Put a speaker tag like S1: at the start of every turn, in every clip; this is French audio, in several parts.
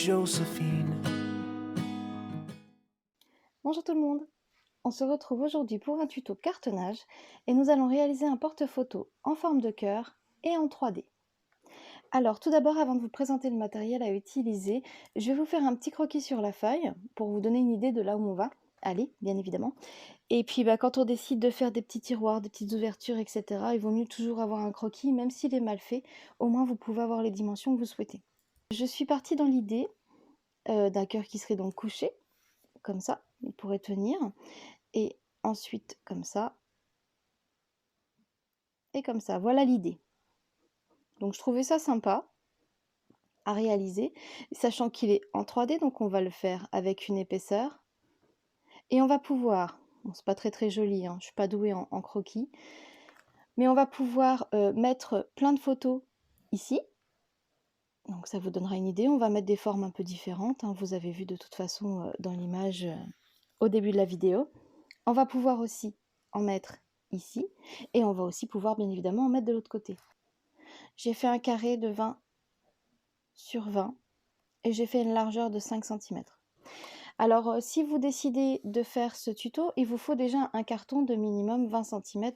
S1: Josephine.
S2: Bonjour tout le monde, on se retrouve aujourd'hui pour un tuto cartonnage et nous allons réaliser un porte-photo en forme de cœur et en 3D. Alors tout d'abord, avant de vous présenter le matériel à utiliser, je vais vous faire un petit croquis sur la feuille pour vous donner une idée de là où on va aller, bien évidemment. Et puis quand on décide de faire des petits tiroirs, des petites ouvertures, etc., il vaut mieux toujours avoir un croquis, même s'il est mal fait, au moins vous pouvez avoir les dimensions que vous souhaitez. Je suis partie dans l'idée d'un cœur qui serait donc couché, comme ça, il pourrait tenir, et ensuite comme ça, et comme ça, voilà l'idée. Donc je trouvais ça sympa à réaliser, sachant qu'il est en 3D, donc on va le faire avec une épaisseur, et on va pouvoir, bon c'est pas très joli, hein, je suis pas douée en croquis, mais on va pouvoir mettre plein de photos ici, donc ça vous donnera une idée. On va mettre des formes un peu différentes, hein, vous avez vu de toute façon dans l'image au début de la vidéo. On va pouvoir aussi en mettre ici, et on va aussi pouvoir bien évidemment en mettre de l'autre côté. J'ai fait un carré de 20 sur 20 et j'ai fait une largeur de 5 cm. Alors si vous décidez de faire ce tuto, il vous faut déjà un carton de minimum 20 cm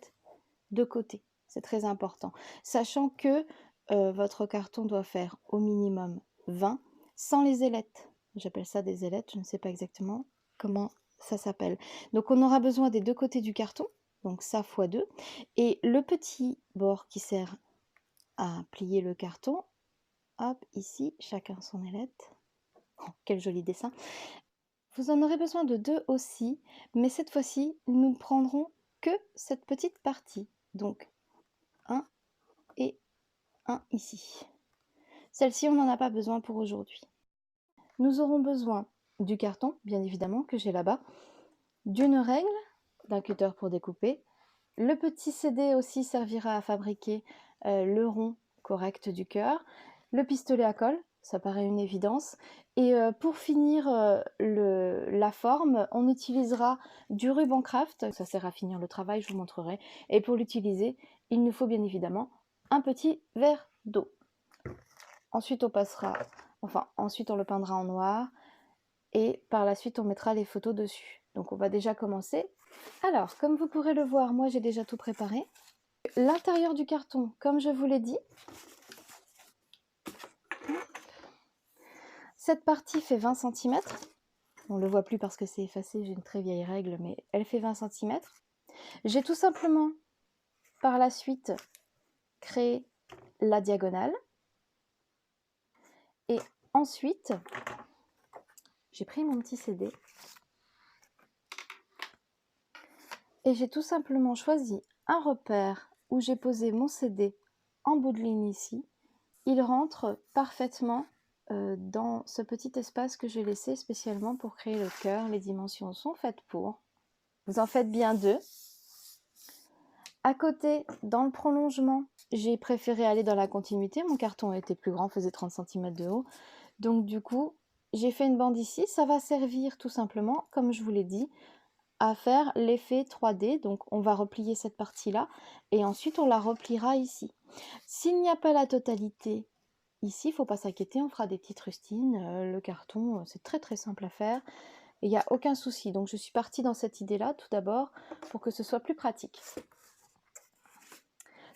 S2: de côté. C'est très important. Sachant que votre carton doit faire au minimum 20 sans les ailettes. J'appelle ça des ailettes, je ne sais pas exactement comment ça s'appelle. Donc on aura besoin des deux côtés du carton, donc ça x 2. Et le petit bord qui sert à plier le carton, hop, ici, chacun son ailette. Oh, quel joli dessin. Vous en aurez besoin de deux aussi, mais cette fois-ci, nous ne prendrons que cette petite partie. Donc, un et un ici. Celle-ci, on n'en a pas besoin pour aujourd'hui. Nous aurons besoin du carton, bien évidemment, que j'ai là-bas, d'une règle, d'un cutter pour découper. Le petit CD aussi servira à fabriquer le rond correct du cœur. Le pistolet à colle, ça paraît une évidence. Et pour finir la forme, on utilisera du ruban craft. Ça sert à finir le travail, je vous montrerai. Et pour l'utiliser, il nous faut bien évidemment un petit verre d'eau. Ensuite, ensuite on le peindra en noir. Et par la suite, on mettra les photos dessus. Donc on va déjà commencer. Alors, comme vous pourrez le voir, moi j'ai déjà tout préparé. L'intérieur du carton, comme je vous l'ai dit, cette partie fait 20 cm. On ne le voit plus parce que c'est effacé, j'ai une très vieille règle, mais elle fait 20 cm. J'ai tout simplement, par la suite, créé la diagonale. Et ensuite, j'ai pris mon petit CD. Et j'ai tout simplement choisi un repère où j'ai posé mon CD en bout de ligne ici. Il rentre parfaitement dans ce petit espace que j'ai laissé spécialement pour créer le cœur. Les dimensions sont faites pour. Vous en faites bien deux. À côté, dans le prolongement, j'ai préféré aller dans la continuité. Mon carton était plus grand, faisait 30 cm de haut. Donc du coup, j'ai fait une bande ici. Ça va servir tout simplement, comme je vous l'ai dit, à faire l'effet 3D. Donc on va replier cette partie-là et ensuite on la repliera ici. S'il n'y a pas la totalité ici, il ne faut pas s'inquiéter, on fera des petites rustines. Le carton, c'est très simple à faire et il n'y a aucun souci. Donc je suis partie dans cette idée-là tout d'abord pour que ce soit plus pratique.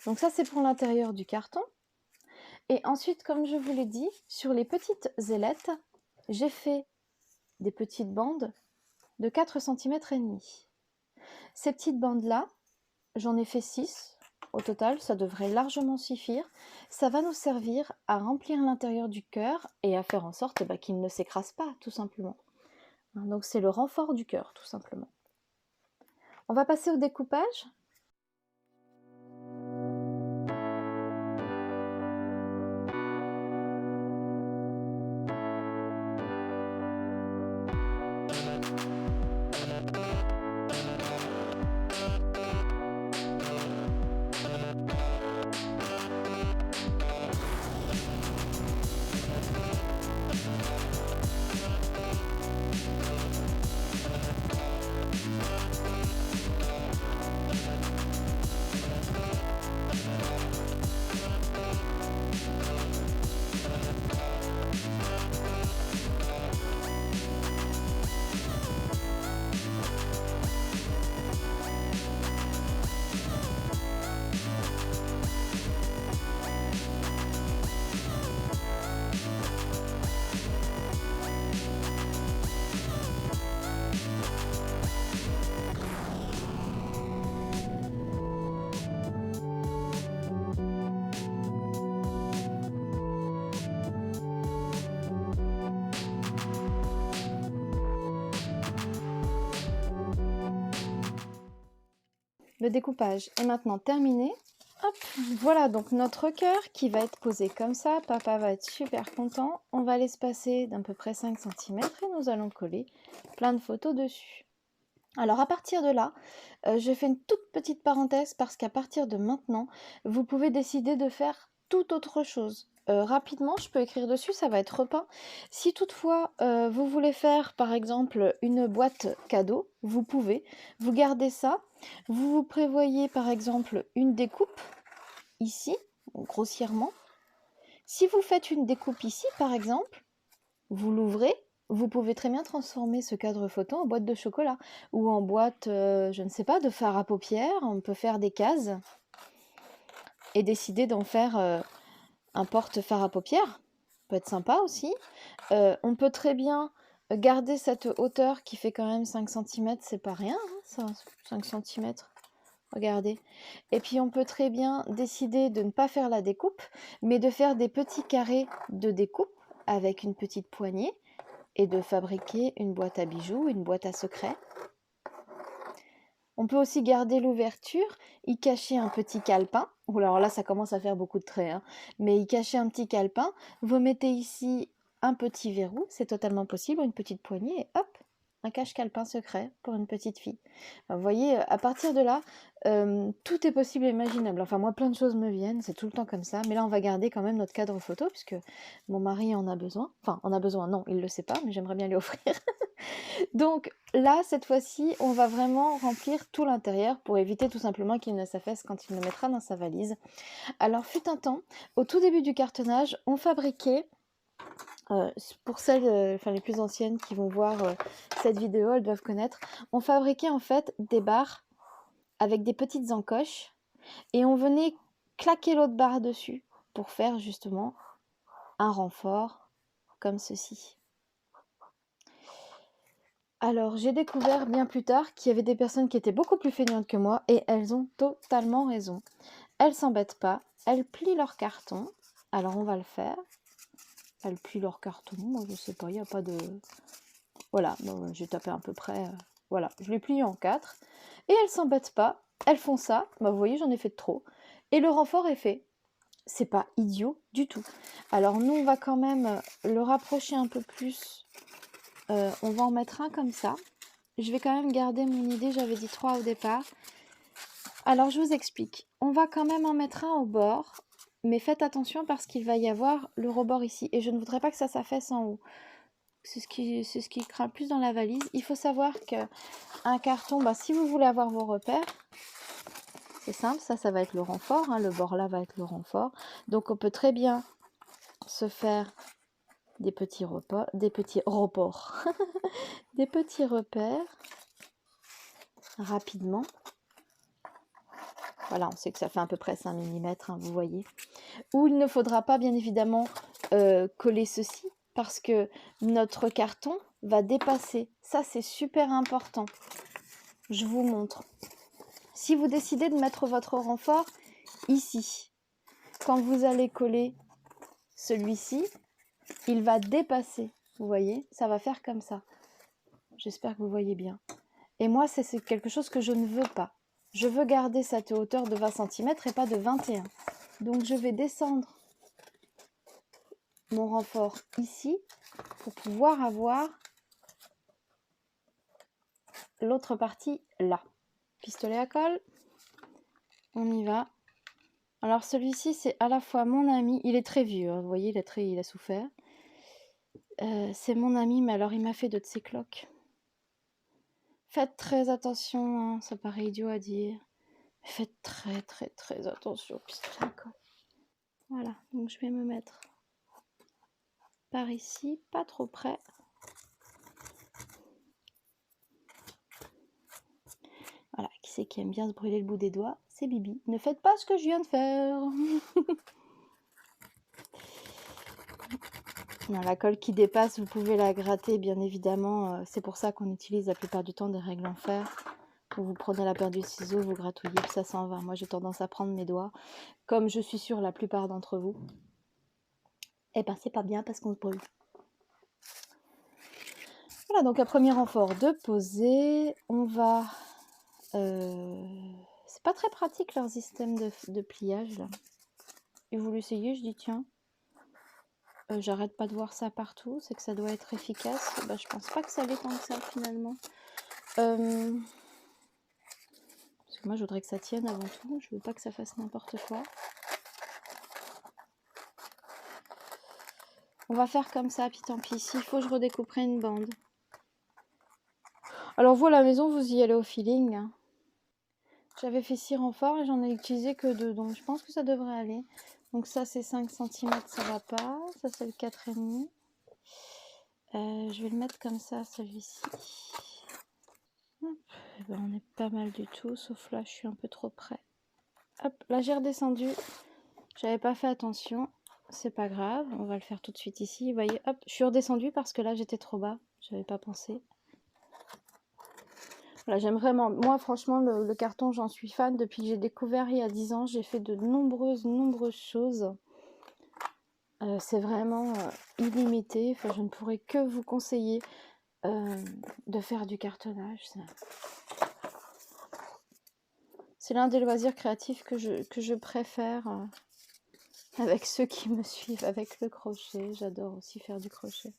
S2: Donc ça, c'est pour l'intérieur du carton. Et ensuite, comme je vous l'ai dit, sur les petites ailettes, j'ai fait des petites bandes de 4,5 cm. Ces petites bandes-là, j'en ai fait 6 au total, ça devrait largement suffire. Ça va nous servir à remplir l'intérieur du cœur et à faire en sorte qu'il ne s'écrase pas, tout simplement. Donc c'est le renfort du cœur, tout simplement. On va passer au découpage. le découpage est maintenant terminé. Hop, voilà donc notre cœur qui va être posé comme ça. Papa va être super content. On va l'espacer d'à peu près 5 cm et nous allons coller plein de photos dessus. Alors à partir de là, je fais une toute petite parenthèse parce qu'à partir de maintenant, vous pouvez décider de faire toute autre chose. Rapidement, je peux écrire dessus, ça va être repeint. Si toutefois vous voulez faire par exemple une boîte cadeau, vous pouvez. Vous gardez ça. Vous prévoyez par exemple une découpe ici, grossièrement. Si vous faites une découpe ici par exemple, vous l'ouvrez. Vous pouvez très bien transformer ce cadre photo en boîte de chocolat ou en boîte, je ne sais pas, de fard à paupières. On peut faire des cases et décider d'en faire un porte-fard à paupières. Ça peut être sympa aussi. On peut très bien garder cette hauteur qui fait quand même 5 cm, c'est pas rien, hein, ça, 5 cm. Regardez. Et puis on peut très bien décider de ne pas faire la découpe, mais de faire des petits carrés de découpe avec une petite poignée et de fabriquer une boîte à bijoux, une boîte à secrets. On peut aussi garder l'ouverture, y cacher un petit calepin. Oh, alors là, ça commence à faire beaucoup de traits, hein. Mais y cacher un petit calepin. Vous mettez ici un petit verrou, c'est totalement possible, une petite poignée, et hop, un cache-calepin secret pour une petite fille. Alors, vous voyez, à partir de là, tout est possible et imaginable. Enfin, moi, plein de choses me viennent, c'est tout le temps comme ça. Mais là, on va garder quand même notre cadre photo, puisque mon mari en a besoin. Enfin, en a besoin, non, il ne le sait pas, mais j'aimerais bien lui offrir. Donc là, cette fois-ci, on va vraiment remplir tout l'intérieur pour éviter tout simplement qu'il ne s'affaisse quand il le mettra dans sa valise. Alors, fut un temps, au tout début du cartonnage, on fabriquait, pour celles les plus anciennes qui vont voir cette vidéo, elles doivent connaître, on fabriquait en fait des barres avec des petites encoches et on venait claquer l'autre barre dessus pour faire justement un renfort comme ceci. Alors, j'ai découvert bien plus tard qu'il y avait des personnes qui étaient beaucoup plus feignantes que moi et elles ont totalement raison. Elles s'embêtent pas, elles plient leur carton. Alors, on va le faire. Elles plient leur carton, moi je sais pas, il n'y a pas de... Voilà, bon, j'ai tapé à peu près... voilà, je les plie en 4. Et elles s'embêtent pas, elles font ça. Bah, vous voyez, j'en ai fait de trop. Et le renfort est fait. C'est pas idiot du tout. Alors, nous, on va quand même le rapprocher un peu plus. On va en mettre un comme ça. Je vais quand même garder mon idée, j'avais dit 3 au départ. Alors je vous explique. On va quand même en mettre un au bord, mais faites attention parce qu'il va y avoir le rebord ici. Et je ne voudrais pas que ça s'affaisse en haut. C'est ce qui craint le plus dans la valise. Il faut savoir qu'un carton, si vous voulez avoir vos repères, c'est simple, ça va être le renfort. Hein, le bord là va être le renfort. Donc on peut très bien se faire des petits reports, des petits repères rapidement. Voilà, on sait que ça fait à peu près 5 mm, hein, vous voyez. Où il ne faudra pas, bien évidemment, coller ceci, parce que notre carton va dépasser. Ça, c'est super important. Je vous montre. Si vous décidez de mettre votre renfort ici, quand vous allez coller celui-ci, il va dépasser. Vous voyez, ça va faire comme ça. J'espère que vous voyez bien. Et moi, c'est quelque chose que je ne veux pas. Je veux garder cette hauteur de 20 cm et pas de 21. Donc je vais descendre mon renfort ici pour pouvoir avoir l'autre partie là. Pistolet à colle, on y va. Alors celui-ci, c'est à la fois mon ami, il est très vieux, hein, vous voyez, il a souffert. C'est mon ami, mais alors il m'a fait de ces cloques. Faites très attention, hein, ça paraît idiot à dire. Faites très très très attention au pistolet à colle. Voilà, donc je vais me mettre par ici, pas trop près. Voilà, qui c'est qui aime bien se brûler le bout des doigts? C'est Bibi. Ne faites pas ce que je viens de faire. Non, la colle qui dépasse, vous pouvez la gratter, bien évidemment. C'est pour ça qu'on utilise la plupart du temps des règles en fer. Vous prenez la paire du ciseau, vous gratouillez, puis ça s'en va. Moi, j'ai tendance à prendre mes doigts, comme je suis sûre la plupart d'entre vous. Eh ben, c'est pas bien parce qu'on se brûle. Voilà, donc un premier renfort de poser. On va pas très pratique leur système de pliage là. J'ai voulu essayer, je dis tiens, j'arrête pas de voir ça partout, c'est que ça doit être efficace. Bah, je pense pas que ça l'est tant que ça finalement. Parce que moi je voudrais que ça tienne avant tout, je veux pas que ça fasse n'importe quoi. On va faire comme ça, puis tant pis. S'il faut, je redécouperai une bande. Alors vous, à la maison, vous y allez au feeling. Hein. J'avais fait 6 renforts et j'en ai utilisé que 2, donc je pense que ça devrait aller. Donc ça, c'est 5 cm, ça va pas. Ça, c'est le 4,5. Je vais le mettre comme ça, celui-ci. Ben, on est pas mal du tout, sauf là, je suis un peu trop près. Hop, là, j'ai redescendu. J'avais pas fait attention. C'est pas grave, on va le faire tout de suite ici. Vous voyez, hop, je suis redescendue parce que là, j'étais trop bas. J'avais pas pensé. Voilà, j'aime vraiment. Moi, franchement, le carton, j'en suis fan. Depuis que j'ai découvert il y a 10 ans, j'ai fait de nombreuses choses. C'est vraiment illimité. Enfin, je ne pourrais que vous conseiller de faire du cartonnage. C'est l'un des loisirs créatifs que je préfère avec ceux qui me suivent, avec le crochet. J'adore aussi faire du crochet.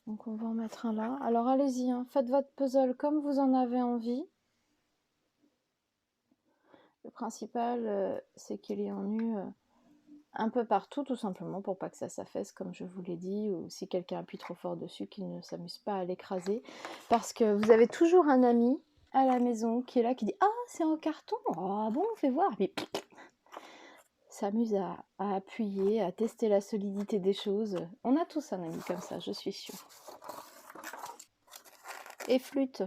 S2: Donc on va en mettre un là. Alors allez-y, hein, faites votre puzzle comme vous en avez envie. Le principal, c'est qu'il y en ait un peu partout, tout simplement pour pas que ça s'affaisse, comme je vous l'ai dit, ou si quelqu'un appuie trop fort dessus, qu'il ne s'amuse pas à l'écraser. Parce que vous avez toujours un ami à la maison qui est là, qui dit « Ah, c'est en carton, ah bon, fais voir !» Mais s'amuse à appuyer, à tester la solidité des choses. On a tous un ami comme ça, je suis sûre. Et flûte.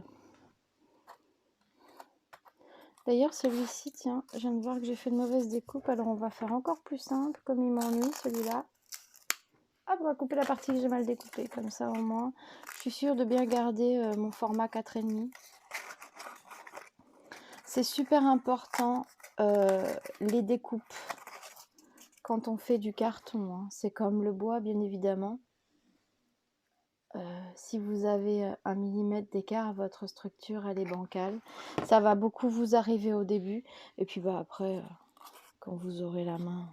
S2: D'ailleurs, celui-ci, tiens, je viens de voir que j'ai fait une mauvaise découpe, alors on va faire encore plus simple, comme il m'ennuie, celui-là. Hop, on va couper la partie que j'ai mal découpée, comme ça au moins. Je suis sûre de bien garder mon format 4,5. C'est super important, les découpes, quand on fait du carton. Hein. C'est comme le bois, bien évidemment. Si vous avez 1 mm d'écart, votre structure, elle est bancale. Ça va beaucoup vous arriver au début. Et puis bah, après, quand vous aurez la main,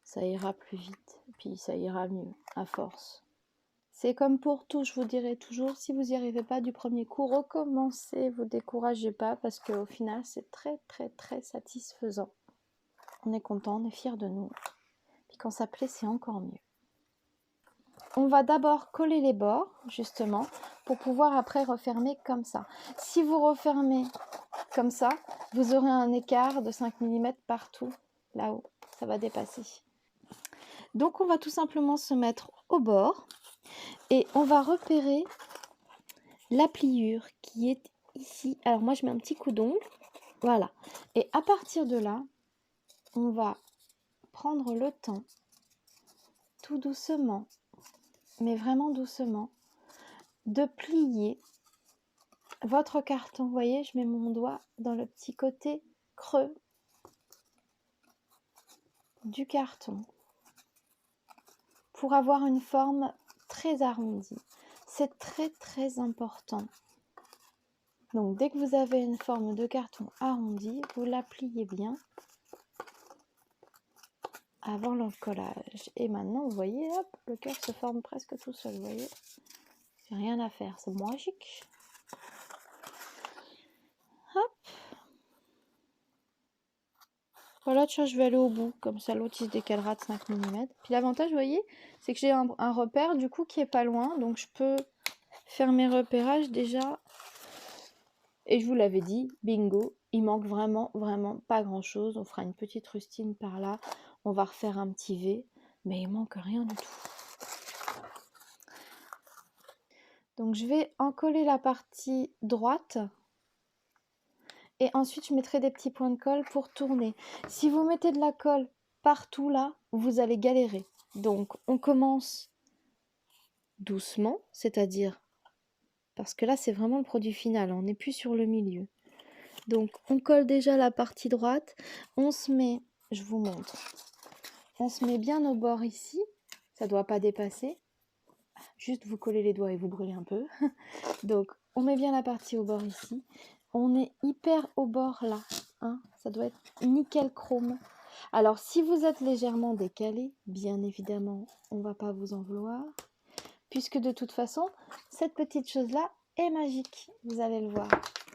S2: ça ira plus vite. Et puis ça ira mieux, à force. C'est comme pour tout, je vous dirai toujours, si vous n'y arrivez pas du premier coup, recommencez, vous découragez pas, parce qu'au final, c'est très satisfaisant. On est content, on est fiers de nous. Puis quand ça plaît, c'est encore mieux. On va d'abord coller les bords, justement, pour pouvoir après refermer comme ça. Si vous refermez comme ça, vous aurez un écart de 5 mm partout, là-haut. Ça va dépasser. Donc, on va tout simplement se mettre au bord et on va repérer la pliure qui est ici. Alors, moi, je mets un petit coup d'ongle. Voilà. Et à partir de là, on va prendre le temps, tout doucement, mais vraiment doucement, de plier votre carton. Vous voyez, je mets mon doigt dans le petit côté creux du carton pour avoir une forme très arrondie. C'est très important. Donc, dès que vous avez une forme de carton arrondie, vous la pliez bien avant l'encollage. Et maintenant, vous voyez, hop, le cœur se forme presque tout seul, vous voyez. J'ai rien à faire, c'est magique. Hop. Voilà, tiens, je vais aller au bout, comme ça l'autre il se décalera de 5 mm. Puis l'avantage, vous voyez, c'est que j'ai un repère du coup qui est pas loin, donc je peux faire mes repérages déjà. Et je vous l'avais dit, bingo, il manque vraiment pas grand chose. On fera une petite rustine par là, on va refaire un petit V, mais il manque rien du tout. Donc je vais encoller la partie droite. Et ensuite, je mettrai des petits points de colle pour tourner. Si vous mettez de la colle partout là, vous allez galérer. Donc, on commence doucement, c'est-à-dire, parce que là, c'est vraiment le produit final, on n'est plus sur le milieu. Donc, on colle déjà la partie droite, on se met, je vous montre, on se met bien au bord ici, ça ne doit pas dépasser. Juste vous collez les doigts et vous brûlez un peu. Donc, on met bien la partie au bord ici. On est hyper au bord là, hein, ça doit être nickel chrome. Alors si vous êtes légèrement décalé, bien évidemment, on ne va pas vous en vouloir, puisque de toute façon, cette petite chose-là est magique, vous allez le voir.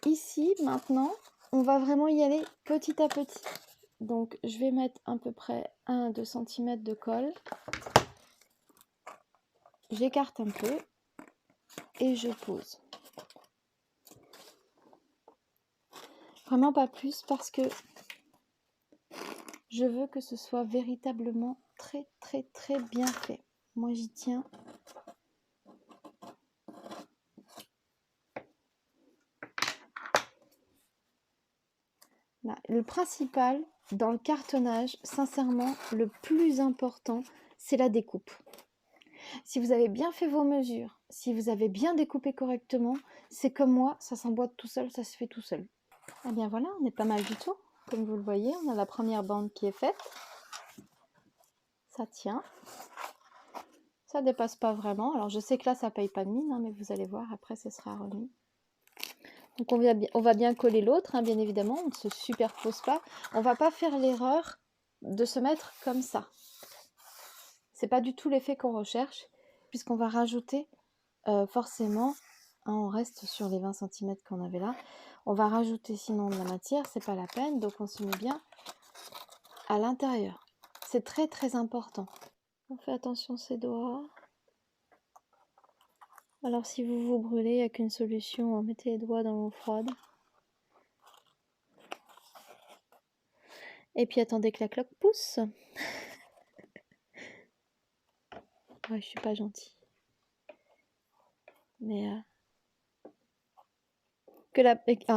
S2: Ici, maintenant, on va vraiment y aller petit à petit. Donc je vais mettre à peu près 1-2 cm de colle. J'écarte un peu et je pose. Vraiment pas plus parce que je veux que ce soit véritablement très très très bien fait. Moi j'y tiens. Là. Le principal dans le cartonnage, sincèrement, le plus important, c'est la découpe. Si vous avez bien fait vos mesures, si vous avez bien découpé correctement, c'est comme moi, ça s'emboîte tout seul, ça se fait tout seul. Et bien voilà, on est pas mal du tout. Comme vous le voyez, on a la première bande qui est faite. Ça tient. Ça dépasse pas vraiment. Alors je sais que là, ça paye pas de mine, hein, mais vous allez voir, après, ce sera remis. Donc on va bien coller l'autre, hein, bien évidemment, on ne se superpose pas. On va pas faire l'erreur de se mettre comme ça. C'est pas du tout l'effet qu'on recherche, puisqu'on va rajouter forcément, hein, on reste sur les 20 cm qu'on avait là. On va rajouter sinon de la matière, c'est pas la peine, donc on se met bien à l'intérieur. C'est très très important. On fait attention ses doigts. Alors si vous vous brûlez, il n'y a qu'une solution, mettez les doigts dans l'eau froide. Et puis attendez que la cloque pousse. Ouais, je suis pas gentille. Mais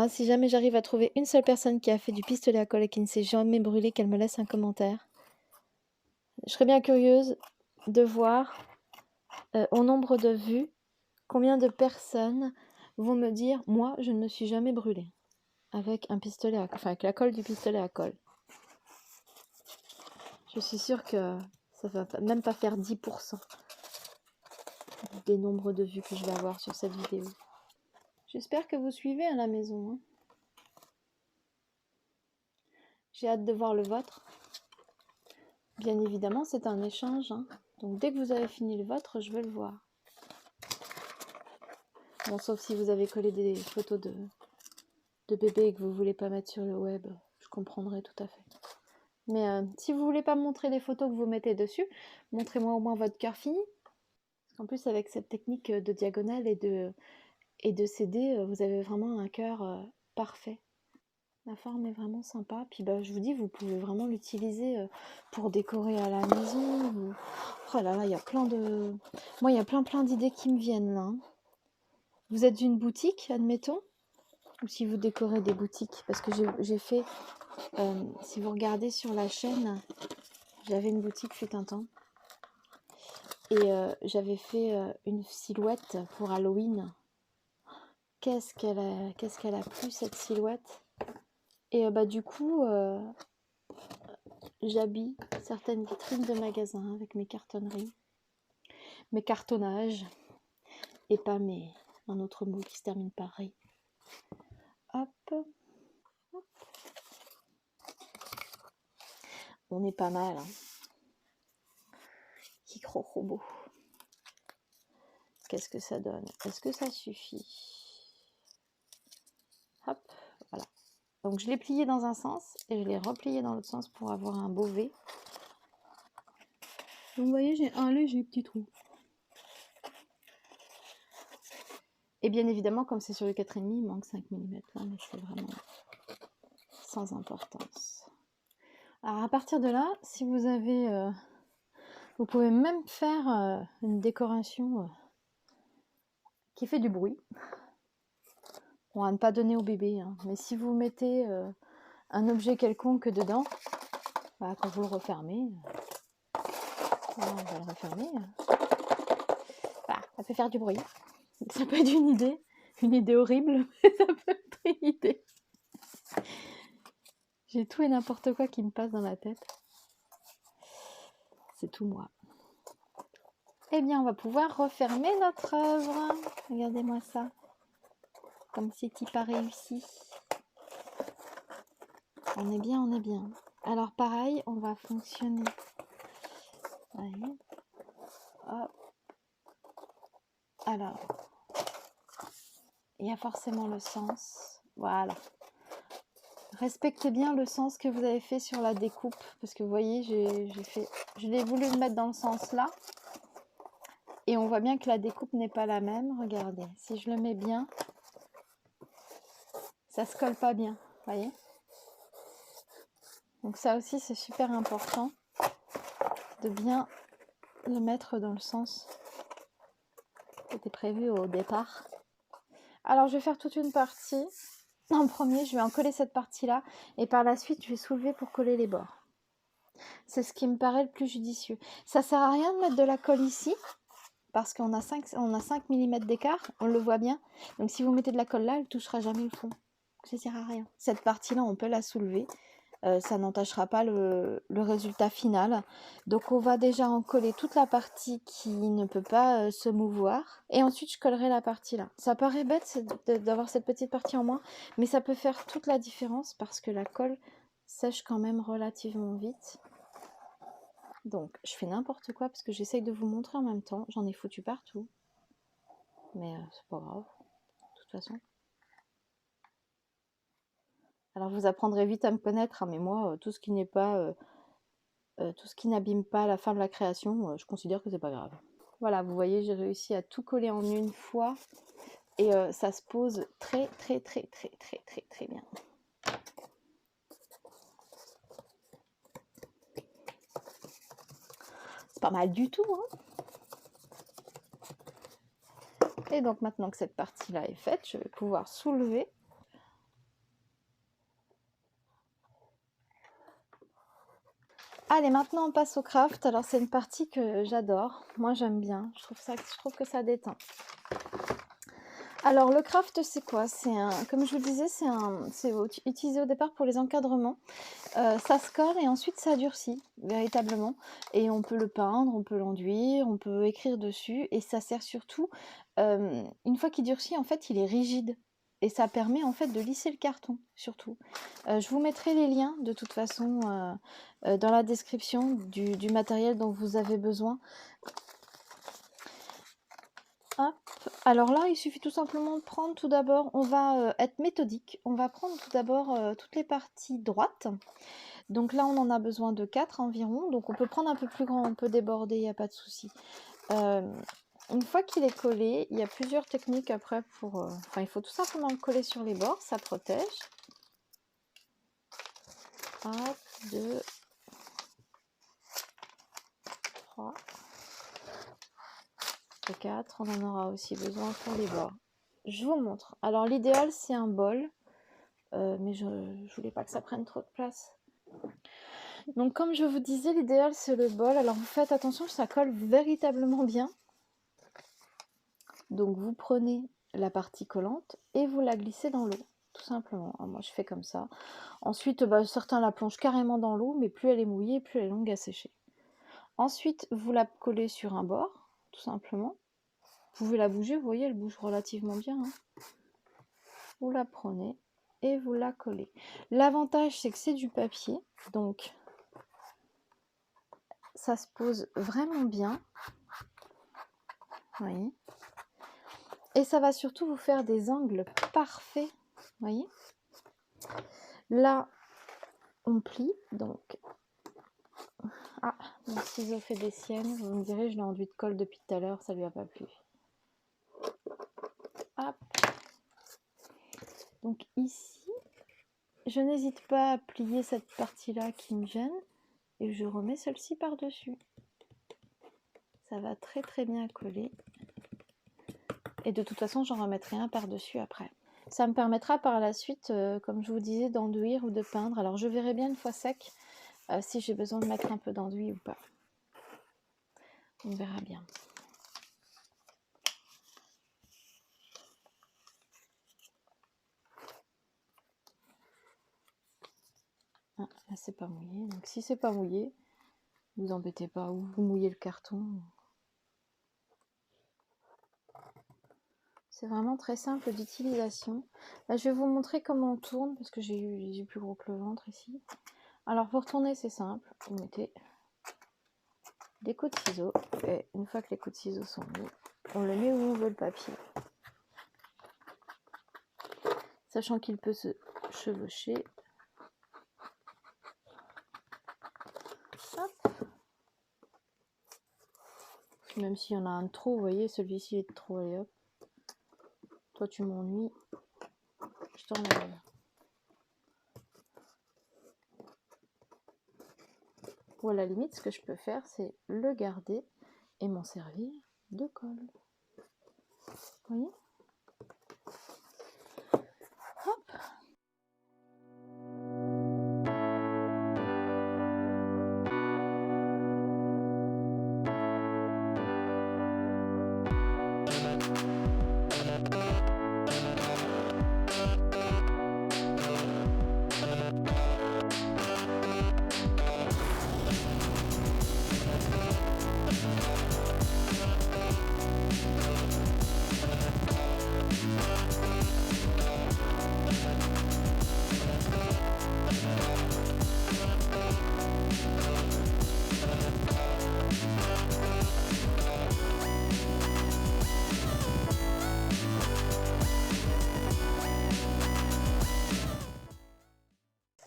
S2: si jamais j'arrive à trouver une seule personne qui a fait du pistolet à colle et qui ne s'est jamais brûlé, qu'elle me laisse un commentaire. Je serais bien curieuse de voir au nombre de vues combien de personnes vont me dire moi je ne me suis jamais brûlée avec un pistolet avec la colle du pistolet à colle. Je suis sûre que ça va même pas faire 10% des nombres de vues que je vais avoir sur cette vidéo. J'espère que vous suivez à la maison, hein. J'ai hâte de voir le vôtre. Bien évidemment, c'est un échange, hein. Donc dès que vous avez fini le vôtre, je veux le voir. Bon, sauf si vous avez collé des photos de bébé et que vous voulez pas mettre sur le web, je comprendrai tout à fait. Mais si vous voulez pas me montrer des photos que vous mettez dessus, montrez-moi au moins votre cœur fini. En plus, avec cette technique de diagonale et de CD, vous avez vraiment un cœur parfait. La forme est vraiment sympa. Puis je vous dis, vous pouvez vraiment l'utiliser pour décorer à la maison. Oh là là, il y a plein de... Moi, il y a plein d'idées qui me viennent là. Vous êtes une boutique, admettons, ou si vous décorez des boutiques. Parce que j'ai fait, si vous regardez sur la chaîne, j'avais une boutique fut un temps. Et j'avais fait une silhouette pour Halloween. Qu'est-ce qu'elle a plu cette silhouette. Et du coup, j'habille certaines vitrines de magasins avec mes cartonneries, mes cartonnages, et pas un autre mot qui se termine par ré. Hop, hop. On est pas mal, hein. Micro-robot. Qu'est-ce que ça donne? Est-ce que ça suffit? Hop, voilà. Donc je l'ai plié dans un sens et je l'ai replié dans l'autre sens pour avoir un beau V. Donc vous voyez, j'ai un léger petit trou. Et bien évidemment, comme c'est sur le 4,5, il manque 5 mm. Là, mais c'est vraiment sans importance. Alors à partir de là, si vous avez... vous pouvez même faire une décoration qui fait du bruit. On va ne pas donner au bébé, hein, mais si vous mettez un objet quelconque dedans, quand vous le refermez, on va le refermer, ça peut faire du bruit. Ça peut être une idée horrible, mais ça peut être une idée. J'ai tout et n'importe quoi qui me passe dans la tête. C'est tout moi. Eh bien, on va pouvoir refermer notre œuvre. Regardez-moi ça. comme c'est pas réussi. On est bien, on est bien. Alors pareil, on va fonctionner. Voyez. Hop. Alors, il y a forcément le sens. Voilà. Respectez bien le sens que vous avez fait sur la découpe, parce que vous voyez, je l'ai voulu le mettre dans le sens là, et on voit bien que la découpe n'est pas la même. Regardez, si je le mets bien, ça se colle pas bien, voyez. Donc ça aussi, c'est super important de bien le mettre dans le sens qui était prévu au départ. Alors, je vais faire toute une partie. En premier, je vais en coller cette partie-là, et par la suite, je vais soulever pour coller les bords. C'est ce qui me paraît le plus judicieux. Ça sert à rien de mettre de la colle ici, parce qu'on a 5 mm d'écart, on le voit bien. Donc si vous mettez de la colle là, elle ne touchera jamais le fond. Ça sert à rien. Cette partie-là, on peut la soulever. Ça n'entachera pas le résultat final. Donc on va déjà en coller toute la partie qui ne peut pas se mouvoir. Et ensuite, je collerai la partie là. Ça paraît bête d'avoir cette petite partie en moins, mais ça peut faire toute la différence parce que la colle sèche quand même relativement vite. Donc, je fais n'importe quoi parce que j'essaye de vous montrer en même temps. J'en ai foutu partout. Mais c'est pas grave, de toute façon. Alors, vous apprendrez vite à me connaître, hein, mais moi, tout ce qui n'est pas... tout ce qui n'abîme pas la fin de la création, je considère que c'est pas grave. Voilà, vous voyez, j'ai réussi à tout coller en une fois. Et ça se pose très bien. C'est pas mal du tout, hein. Et donc maintenant que cette partie-là est faite, je vais pouvoir soulever. Allez, maintenant on passe au craft. Alors c'est une partie que j'adore. Moi j'aime bien. Je trouve que ça détend. Alors le craft c'est quoi? Comme je vous le disais, c'est utilisé au départ pour les encadrements. Ça se colle et ensuite ça durcit véritablement. Et on peut le peindre, on peut l'enduire, on peut écrire dessus. Et ça sert surtout, une fois qu'il durcit, en fait il est rigide. Et ça permet en fait de lisser le carton surtout. Je vous mettrai les liens de toute façon dans la description du matériel dont vous avez besoin. Hop. Alors là, il suffit tout simplement de prendre tout d'abord, on va être méthodique. On va prendre tout d'abord toutes les parties droites. Donc là, on en a besoin de 4 environ. Donc on peut prendre un peu plus grand, on peut déborder, il n'y a pas de souci. Une fois qu'il est collé, il y a plusieurs techniques après pour... Enfin, il faut tout simplement le coller sur les bords, ça protège. 1, 2, 3... 4, on en aura aussi besoin pour les bords. Je vous montre. Alors l'idéal c'est un bol, mais je voulais pas que ça prenne trop de place. Donc comme je vous disais, l'idéal c'est le bol. Alors vous faites attention, ça colle véritablement bien. Donc vous prenez la partie collante et vous la glissez dans l'eau, tout simplement. Alors, moi je fais comme ça. Ensuite, certains la plongent carrément dans l'eau, mais plus elle est mouillée, plus elle est longue à sécher. Ensuite, vous la collez sur un bord, tout simplement. Vous pouvez la bouger, vous voyez, elle bouge relativement bien. Hein. Vous la prenez et vous la collez. L'avantage, c'est que c'est du papier, donc ça se pose vraiment bien. Vous voyez. Et ça va surtout vous faire des angles parfaits. Vous voyez. Là, on plie, donc... Ah, mon ciseau fait des siennes. Vous me direz, je l'ai enduit de colle depuis tout à l'heure, ça lui a pas plu. Hop. Donc ici, je n'hésite pas à plier cette partie-là qui me gêne et je remets celle-ci par-dessus. Ça va très bien coller. Et de toute façon, j'en remettrai un par-dessus après. Ça me permettra par la suite, comme je vous disais, d'enduire ou de peindre. Alors je verrai bien une fois sec si j'ai besoin de mettre un peu d'enduit ou pas. On verra bien. Ah, là c'est pas mouillé. Donc si c'est pas mouillé, vous embêtez pas, ou vous mouillez le carton. C'est vraiment très simple d'utilisation. Là, je vais vous montrer comment on tourne parce que j'ai les yeux plus gros que le ventre ici. Alors pour tourner, c'est simple. Vous mettez des coups de ciseaux et une fois que les coups de ciseaux sont mis, on le met où on veut le papier. Sachant qu'il peut se chevaucher. Hop. Même s'il y en a un de trop, vous voyez, celui-ci est de trop, allez hop. Toi tu m'ennuies, je t'enlève. Ou à la limite, ce que je peux faire, c'est le garder et m'en servir de colle. Vous voyez? Hop.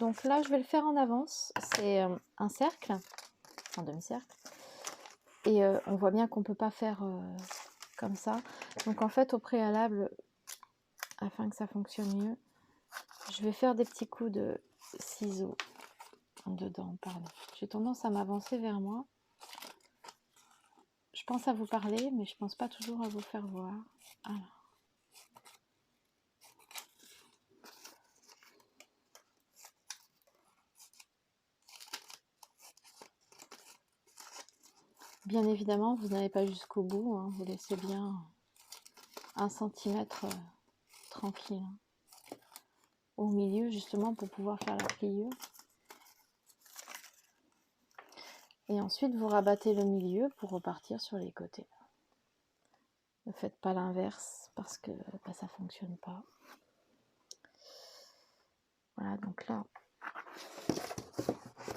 S2: Donc là, je vais le faire en avance. C'est un cercle, un demi-cercle. Et on voit bien qu'on ne peut pas faire comme ça. Donc en fait, au préalable, afin que ça fonctionne mieux, je vais faire des petits coups de ciseaux dedans. Pardon. J'ai tendance à m'avancer vers moi. Je pense à vous parler, mais je pense pas toujours à vous faire voir. Alors. Bien évidemment, vous n'allez pas jusqu'au bout, hein, vous laissez bien 1 centimètre tranquille. Hein, au milieu, justement, pour pouvoir faire la pliure. Et ensuite, vous rabattez le milieu pour repartir sur les côtés. Ne faites pas l'inverse parce que ça ne fonctionne pas. Voilà, donc là,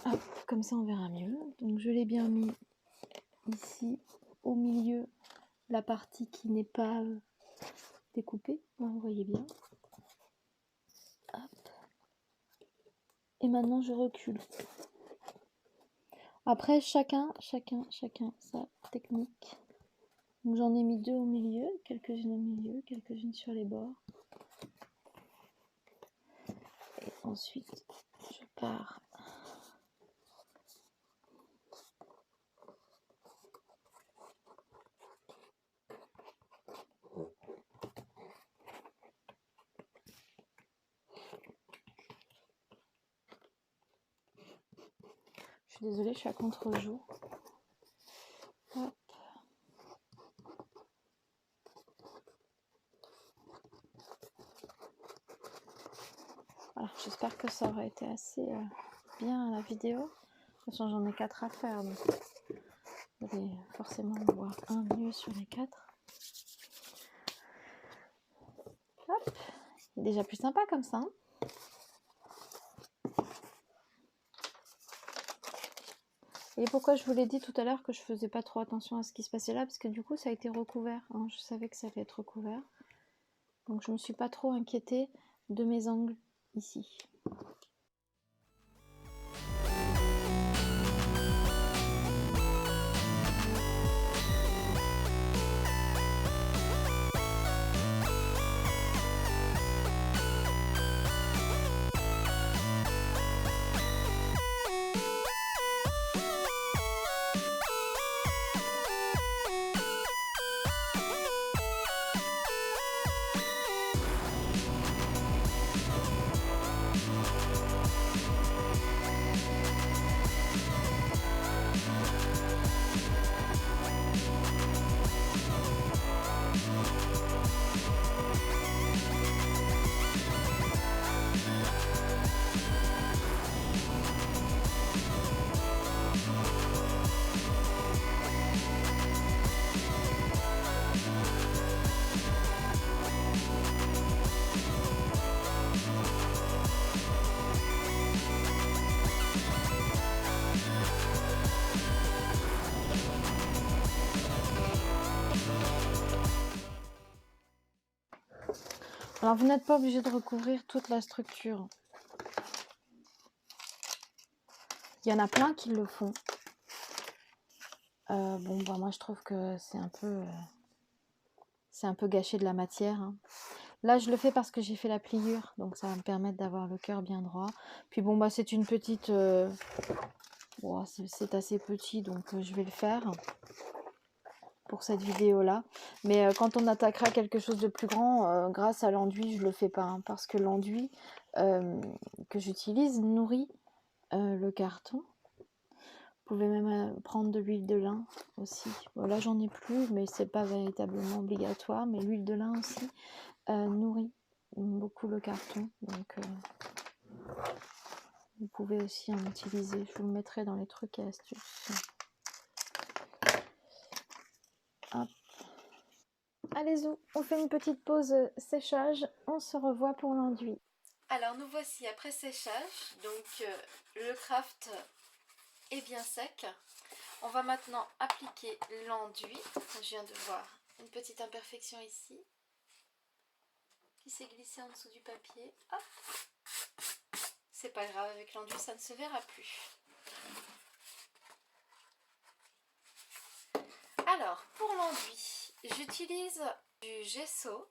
S2: hop, comme ça on verra mieux. Donc je l'ai bien mis ici au milieu, la partie qui n'est pas découpée, vous voyez bien. Hop. Et maintenant je recule. Après chacun sa technique. Donc j'en ai mis 2 au milieu, quelques-unes au milieu, quelques-unes sur les bords. Et ensuite je pars. Je suis désolée, je suis à contre-jour. Hop. Voilà, j'espère que ça aura été assez bien la vidéo. De toute façon, j'en ai 4 à faire, donc vous allez forcément voir un mieux sur les 4. Hop, c'est déjà plus sympa comme ça. Hein. Et pourquoi je vous l'ai dit tout à l'heure que je faisais pas trop attention à ce qui se passait là, parce que du coup ça a été recouvert. Hein. Je savais que ça allait être recouvert. Donc je me suis pas trop inquiétée de mes angles ici. Alors vous n'êtes pas obligé de recouvrir toute la structure. Il y en a plein qui le font. Bon, bah moi je trouve que c'est un peu gâcher de la matière, hein. Là je le fais parce que j'ai fait la pliure, donc ça va me permettre d'avoir le cœur bien droit. Puis bon, bah c'est une petite... bon, c'est assez petit, donc je vais le faire pour cette vidéo là. Mais quand on attaquera quelque chose de plus grand, grâce à l'enduit, je le fais pas, hein, parce que l'enduit que j'utilise nourrit le carton. Vous pouvez même prendre de l'huile de lin aussi. Bon, là j'en ai plus, mais c'est pas véritablement obligatoire. Mais l'huile de lin aussi nourrit beaucoup le carton, donc vous pouvez aussi en utiliser. Je vous le mettrai dans les trucs et astuces. Hop. Allez-y, on fait une petite pause séchage. On se revoit pour l'enduit. Alors nous voici après séchage. Donc le craft est bien sec. On va maintenant appliquer l'enduit. Je viens de voir une petite imperfection ici qui s'est glissée en dessous du papier. Hop. C'est pas grave, avec l'enduit ça ne se verra plus. Alors pour l'enduit, j'utilise du gesso.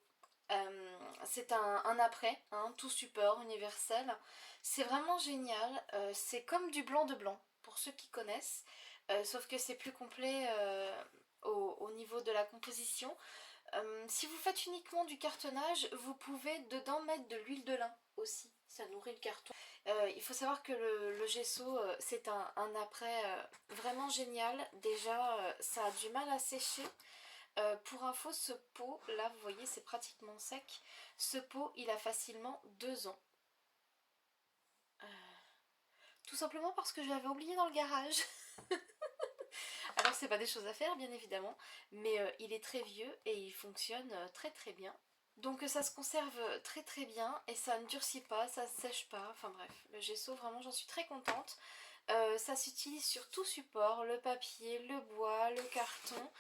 S2: C'est un apprêt, hein, tout support universel. C'est vraiment génial. C'est comme du blanc de blanc pour ceux qui connaissent, sauf que c'est plus complet au niveau de la composition. Si vous faites uniquement du cartonnage, vous pouvez dedans mettre de l'huile de lin aussi, ça nourrit le carton. Il faut savoir que le gesso, c'est un apprêt vraiment génial. Déjà, ça a du mal à sécher. Pour info, ce pot, là vous voyez c'est pratiquement sec. Ce pot, il a facilement 2 ans. Tout simplement parce que je l'avais oublié dans le garage. Alors c'est pas des choses à faire bien évidemment, mais il est très vieux et il fonctionne très très bien. Donc ça se conserve très très bien et ça ne durcit pas, ça ne sèche pas, enfin bref, le gesso vraiment j'en suis très contente. Ça s'utilise sur tout support, le papier, le bois, le carton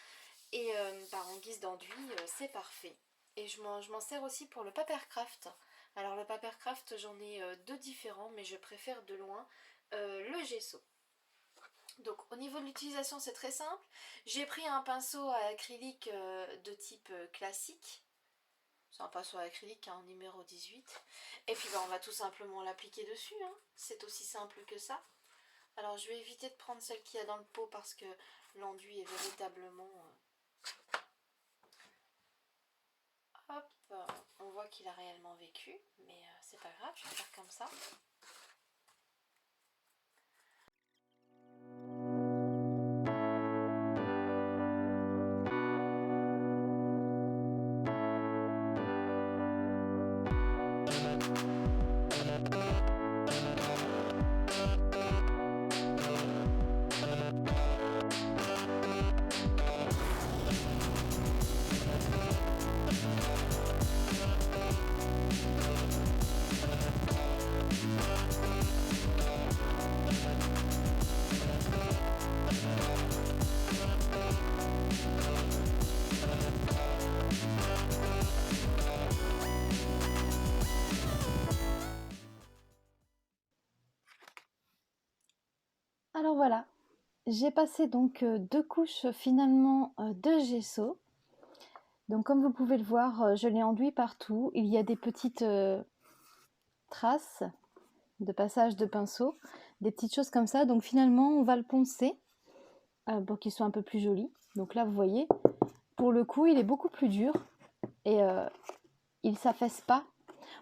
S2: et en guise d'enduit c'est parfait. Et je m'en sers aussi pour le papercraft. Alors le papercraft j'en ai 2 différents mais je préfère de loin le gesso. Donc au niveau de l'utilisation c'est très simple. J'ai pris un pinceau à acrylique de type classique. C'est un pinceau à acrylique hein, numéro 18. Et puis on va tout simplement l'appliquer dessus, hein. C'est aussi simple que ça. Alors je vais éviter de prendre celle qu'il y a dans le pot parce que l'enduit est véritablement... Hop, on voit qu'il a réellement vécu, mais c'est pas grave, je vais faire comme ça. Alors voilà, j'ai passé donc 2 couches finalement de gesso. Donc comme vous pouvez le voir, je l'ai enduit partout. Il y a des petites traces de passage de pinceau, des petites choses comme ça. Donc finalement on va le poncer pour qu'il soit un peu plus joli. Donc là vous voyez, pour le coup il est beaucoup plus dur et il ne s'affaisse pas.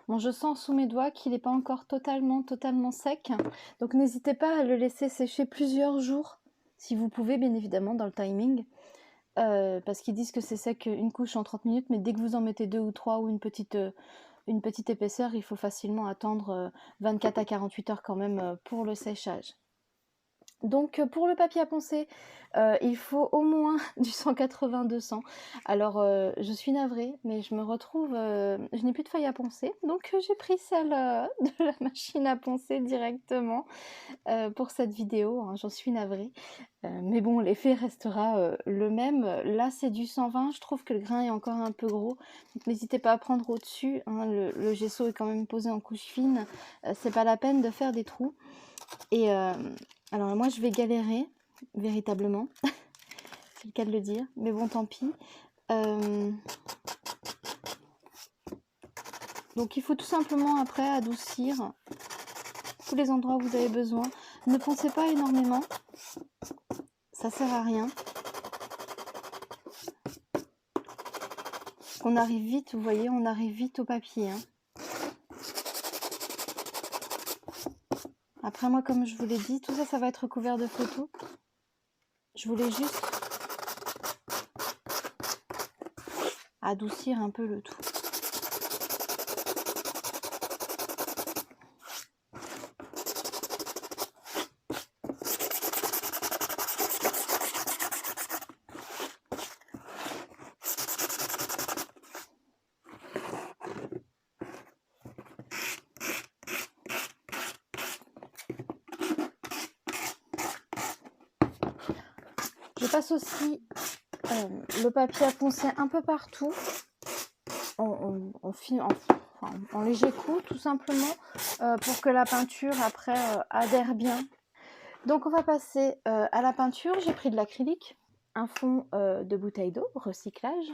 S2: Bon, je sens sous mes doigts qu'il n'est pas encore totalement sec. Donc n'hésitez pas à le laisser sécher plusieurs jours, si vous pouvez, bien évidemment, dans le timing. Parce qu'ils disent que c'est sec une couche en 30 minutes, mais dès que vous en mettez 2 ou 3 ou une petite épaisseur, il faut facilement attendre 24 à 48 heures quand même pour le séchage. Donc pour le papier à poncer, il faut au moins du 180-200. Alors, je suis navrée, mais je me retrouve, je n'ai plus de feuille à poncer, donc j'ai pris celle, de la machine à poncer directement, pour cette vidéo, hein, j'en suis navrée. Mais bon, l'effet restera, le même. Là, c'est du 120, je trouve que le grain est encore un peu gros, donc n'hésitez pas à prendre au-dessus, hein, le gesso est quand même posé en couche fine, c'est pas la peine de faire des trous. Et alors moi je vais galérer véritablement, c'est le cas de le dire, mais bon tant pis. Donc il faut tout simplement après adoucir tous les endroits où vous avez besoin. Ne poncez pas énormément, ça sert à rien. On arrive vite, vous voyez, on arrive vite au papier, hein. Après moi, comme je vous l'ai dit, tout ça, ça va être couvert de photos. Je voulais juste adoucir un peu le tout. Je passe aussi le papier à poncer un peu partout en léger coup, tout simplement, pour que la peinture après adhère bien. Donc on va passer à la peinture. J'ai pris de l'acrylique, un fond de bouteille d'eau, recyclage.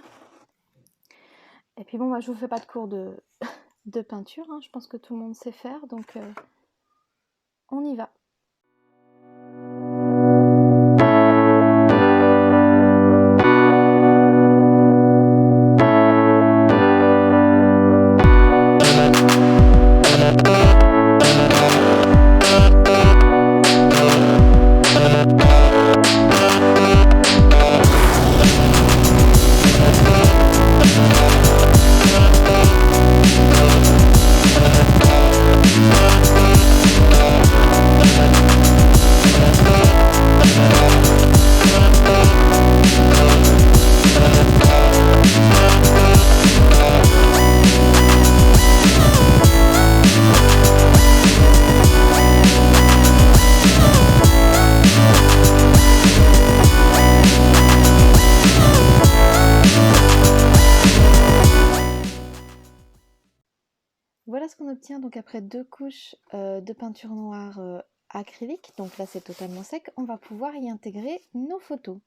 S2: Et puis bon, moi je vous fais pas de cours de, de peinture, hein. Je pense que tout le monde sait faire, donc on y va. Voilà ce qu'on obtient donc après 2 couches de peinture noire acrylique. Donc là c'est totalement sec. On va pouvoir y intégrer nos photos.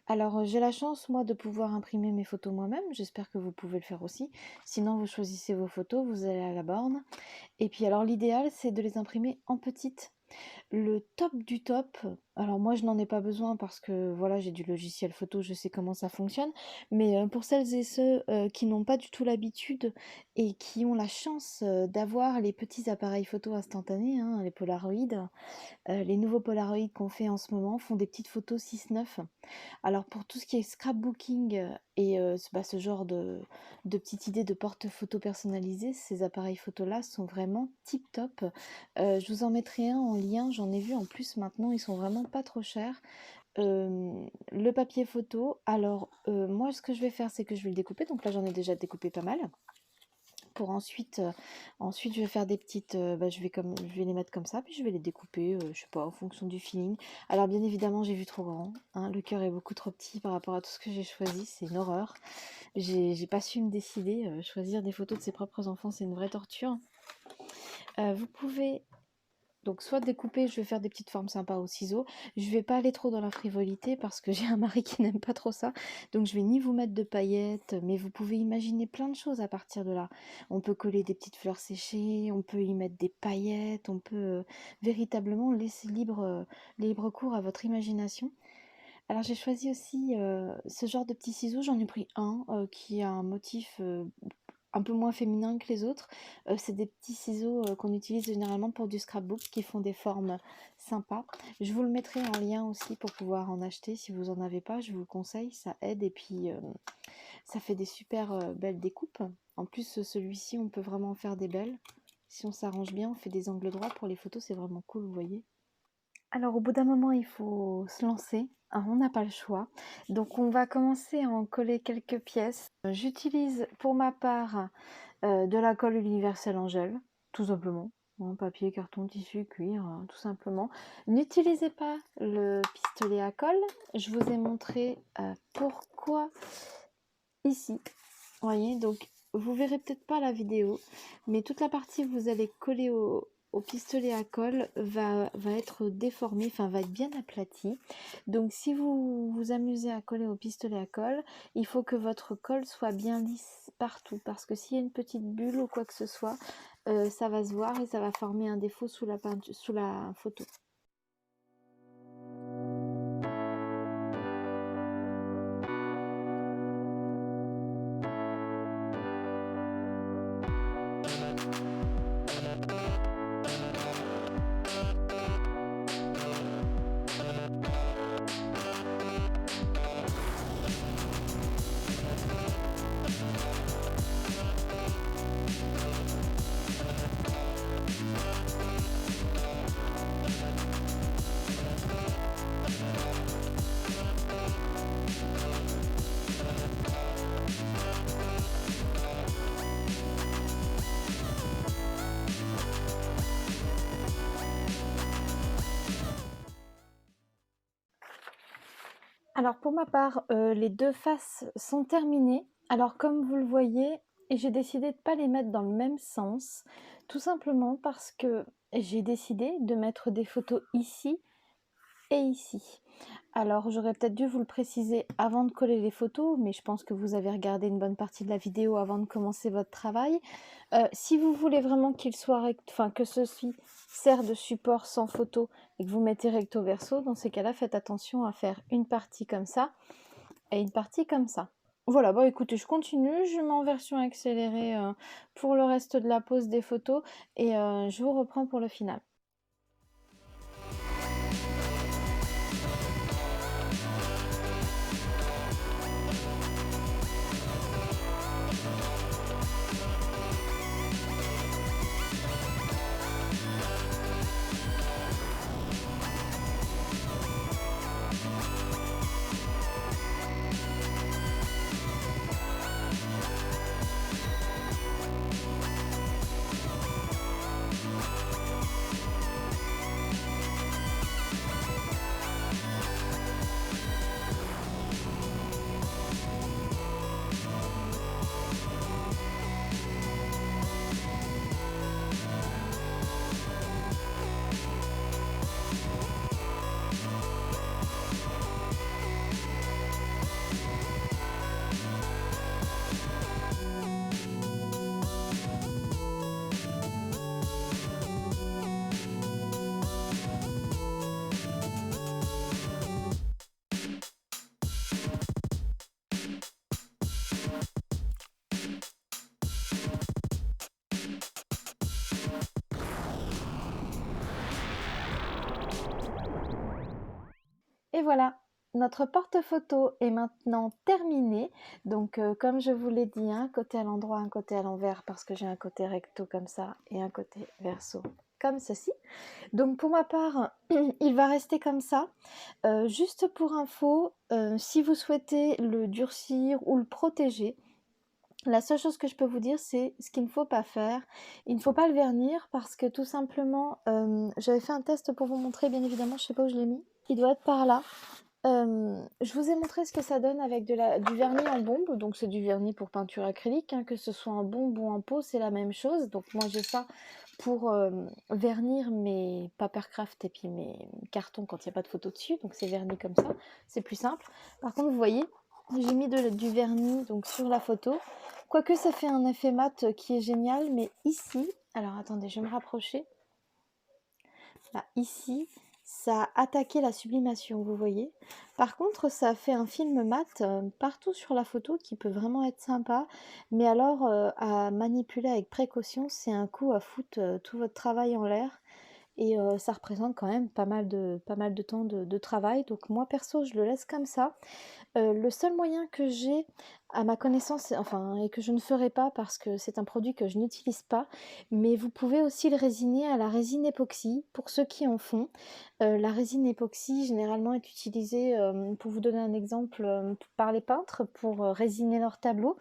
S2: Alors j'ai la chance moi de pouvoir imprimer mes photos moi-même. J'espère que vous pouvez le faire aussi. Sinon vous choisissez vos photos, vous allez à la borne. Et puis alors l'idéal c'est de les imprimer en petites. Le top du top, alors moi je n'en ai pas besoin parce que voilà, j'ai du logiciel photo, je sais comment ça fonctionne, mais pour celles et ceux qui n'ont pas du tout l'habitude et qui ont la chance d'avoir les petits appareils photo instantanés, hein, les Polaroid, les nouveaux Polaroid qu'on fait en ce moment font des petites photos 6:9. Alors pour tout ce qui est scrapbooking et ce genre de petites idées de porte-photo personnalisées, ces appareils photo-là sont vraiment tip top. Je vous en mettrai un en lien, j'en ai vu en plus maintenant, ils sont vraiment pas trop chers. Le papier photo, alors moi ce que je vais faire c'est que je vais le découper, donc là j'en ai déjà découpé pas mal. Pour ensuite, je vais faire des petites, je vais les mettre comme ça, puis je vais les découper, je sais pas, en fonction du feeling. Alors bien évidemment, j'ai vu trop grand, hein, le cœur est beaucoup trop petit par rapport à tout ce que j'ai choisi, c'est une horreur. J'ai pas su me décider, choisir des photos de ses propres enfants, c'est une vraie torture. Vous pouvez donc soit découper, je vais faire des petites formes sympas au ciseau. Je vais pas aller trop dans la frivolité parce que j'ai un mari qui n'aime pas trop ça. Donc je vais ni vous mettre de paillettes, mais vous pouvez imaginer plein de choses à partir de là. On peut coller des petites fleurs séchées, on peut y mettre des paillettes, on peut véritablement laisser libre cours à votre imagination. Alors j'ai choisi aussi ce genre de petits ciseaux, j'en ai pris un qui a un motif un peu moins féminin que les autres. C'est des petits ciseaux qu'on utilise généralement pour du scrapbook qui font des formes sympas. Je vous le mettrai en lien aussi pour pouvoir en acheter. Si vous en avez pas, je vous le conseille, ça aide et puis ça fait des super belles découpes. En plus, celui-ci, on peut vraiment faire des belles. Si on s'arrange bien, on fait des angles droits pour les photos, c'est vraiment cool, vous voyez. Alors au bout d'un moment, il faut se lancer, hein, on n'a pas le choix. Donc on va commencer à en coller quelques pièces. J'utilise pour ma part de la colle universelle en gel, tout simplement. Hein, papier, carton, tissu, cuir, tout simplement. N'utilisez pas le pistolet à colle. Je vous ai montré pourquoi ici. Voyez, donc vous verrez peut-être pas la vidéo, mais toute la partie que vous allez coller au pistolet à colle va être déformée, enfin va être bien aplatie. Donc si vous vous amusez à coller au pistolet à colle, il faut que votre colle soit bien lisse partout, parce que s'il y a une petite bulle ou quoi que ce soit, ça va se voir et ça va former un défaut sous la sous la photo. Alors pour ma part, les 2 faces sont terminées. Alors comme vous le voyez, j'ai décidé de pas les mettre dans le même sens, tout simplement parce que j'ai décidé de mettre des photos ici et ici. Alors j'aurais peut-être dû vous le préciser avant de coller les photos, mais je pense que vous avez regardé une bonne partie de la vidéo avant de commencer votre travail. Si vous voulez vraiment qu'il soit enfin que ceci sert de support sans photo et que vous mettez recto verso, dans ces cas-là, faites attention à faire une partie comme ça et une partie comme ça. Voilà, bon écoutez, je continue, je mets en version accélérée pour le reste de la pose des photos et je vous reprends pour le final. Et voilà, notre porte-photo est maintenant terminé. Donc comme je vous l'ai dit, un côté à l'endroit, un côté à l'envers, parce que j'ai un côté recto comme ça et un côté verso comme ceci. Donc pour ma part, il va rester comme ça. Juste pour info, si vous souhaitez le durcir ou le protéger, la seule chose que je peux vous dire, c'est ce qu'il ne faut pas faire. Il ne faut pas le vernir parce que tout simplement, j'avais fait un test pour vous montrer, bien évidemment, je ne sais pas où je l'ai mis. Il doit être par là. Je vous ai montré ce que ça donne avec du vernis en bombe, donc c'est du vernis pour peinture acrylique, hein, que ce soit en bombe ou en pot, c'est la même chose. Donc moi j'ai ça pour vernir mes papercraft et puis mes cartons quand il n'y a pas de photo dessus, donc c'est verni comme ça, c'est plus simple. Par contre vous voyez, j'ai mis du vernis donc sur la photo, quoique ça fait un effet mat qui est génial, mais ici, alors attendez, je vais me rapprocher, là ici, ça a attaqué la sublimation, vous voyez. Par contre, ça fait un film mat partout sur la photo qui peut vraiment être sympa. Mais alors, à manipuler avec précaution, c'est un coup à foutre tout votre travail en l'air. et ça représente quand même pas mal de temps de travail. Donc moi perso, je le laisse comme ça. Le seul moyen que j'ai à ma connaissance, enfin et que je ne ferai pas parce que c'est un produit que je n'utilise pas, mais vous pouvez aussi le résiner à la résine époxy pour ceux qui en font. La résine époxy généralement est utilisée, pour vous donner un exemple, par les peintres pour, résiner leurs tableaux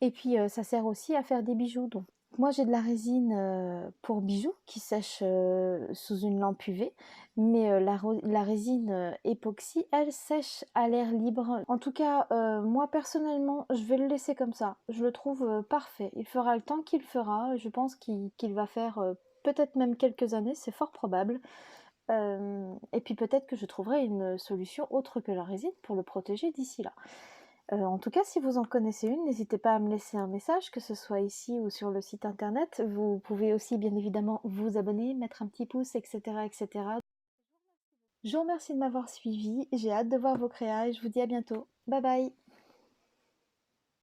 S2: et puis, ça sert aussi à faire des bijoux. Donc moi j'ai de la résine, pour bijoux qui sèche, sous une lampe UV, mais la résine, époxy, elle sèche à l'air libre. En tout cas, moi personnellement, je vais le laisser comme ça. Je le trouve, parfait. Il fera le temps qu'il fera. Je pense qu'il va faire, peut-être même quelques années, c'est fort probable. Et puis peut-être que je trouverai une solution autre que la résine pour le protéger d'ici là. En tout cas, si vous en connaissez une, n'hésitez pas à me laisser un message, que ce soit ici ou sur le site internet. Vous pouvez aussi bien évidemment vous abonner, mettre un petit pouce, etc., etc. Je vous remercie de m'avoir suivi, j'ai hâte de voir vos créas et je vous dis à bientôt. Bye bye!